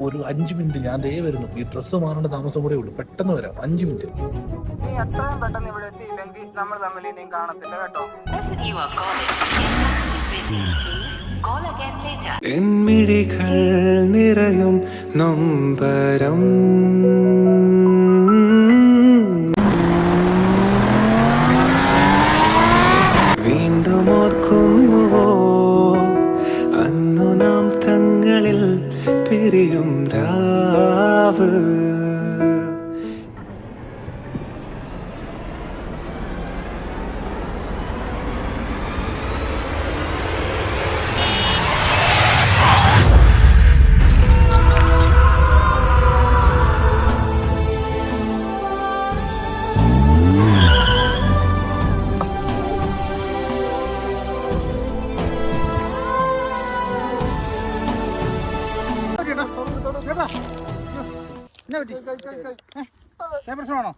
ഒരു 5 മിനിറ്റ് ഞാൻ ദേ വരുന്നു. ഈ ഡ്രസ്സ് മാറേണ്ട താമസം കൂടെ ഉള്ളൂ. പെട്ടെന്ന് വരാം. 5 മിനിറ്റ്. നീ അത്രയും പെട്ടെന്ന് ഇവിടെ എത്തിയില്ലെങ്കിൽ നമ്മൾ തമ്മിൽ ഇനിയും കാണത്തില്ല കേട്ടോ. എന്മിഴികൾ നിറയും നൊമ്പരം വീണ്ടും ഓർക്കുന്നുവോ അന്നു നാം തങ്ങളിൽ പിരിയും രാവ്. പ്രശ്നമാണോ?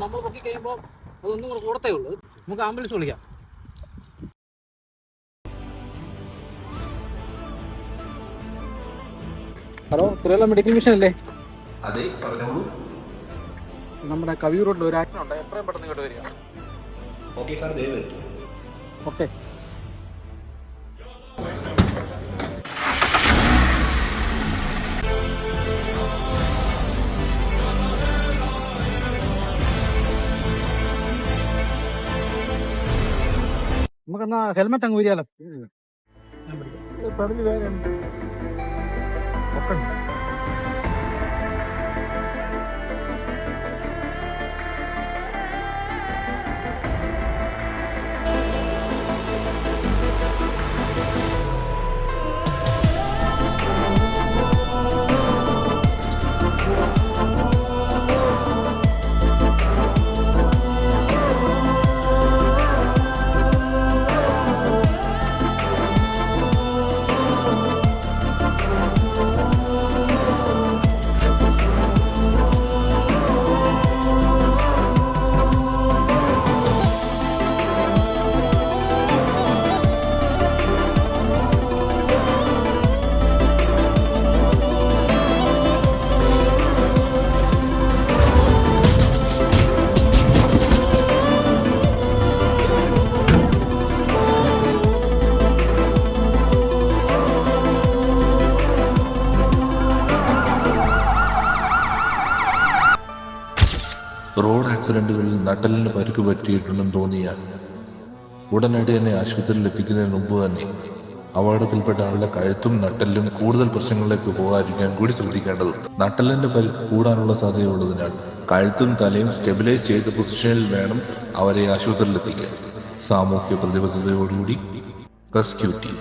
നമ്മൾ പൊക്കി കഴിയുമ്പോൾ അതൊന്നും കൂടെ കൂടത്തേ ഉള്ളൂ. നമുക്ക് ആംബുലൻസ് വിളിക്കാം. ഹലോ, തിരുവല്ല മെഡിക്കൽ മിഷൻ അല്ലേ? അതെ, പറഞ്ഞോളൂ. നമ്മുടെ കവിയൂർ റോഡിൽ ഒരു ആക്സിഡന്റ് ഉണ്ട്. എത്രയും പെട്ടെന്ന് ഇങ്ങോട്ട് വരിക. ഓക്കെ സാർ, ദയവ്. ഓക്കെ. നമുക്കെന്നാ ഹെൽമെറ്റ് അങ്ങ് ഊരിയാലോ? ഒക്കെ റോഡ് ആക്സിഡന്റുകളിൽ നട്ടലിന് പരിക്ക് പറ്റിയിട്ടുണ്ടെന്ന് തോന്നിയാൽ ഉടനടി തന്നെ ആശുപത്രിയിൽ എത്തിക്കുന്നതിന് മുമ്പ് തന്നെ അപകടത്തിൽപ്പെട്ട ആളുടെ കഴുത്തും നട്ടലിലും കൂടുതൽ പ്രശ്നങ്ങളിലേക്ക് പോകാതിരിക്കാൻ കൂടി ശ്രദ്ധിക്കേണ്ടതുണ്ട്. നട്ടലിന്റെ പരിക്ക് കൂടാനുള്ള സാധ്യതയുള്ളതിനാൽ കഴുത്തും തലയും സ്റ്റെബിലൈസ് ചെയ്ത പൊസിഷനിൽ വേണം അവരെ ആശുപത്രിയിൽ എത്തിക്കാൻ. സാമൂഹ്യ പ്രതിബദ്ധതയോടുകൂടി റെസ്ക്യൂ ടീം.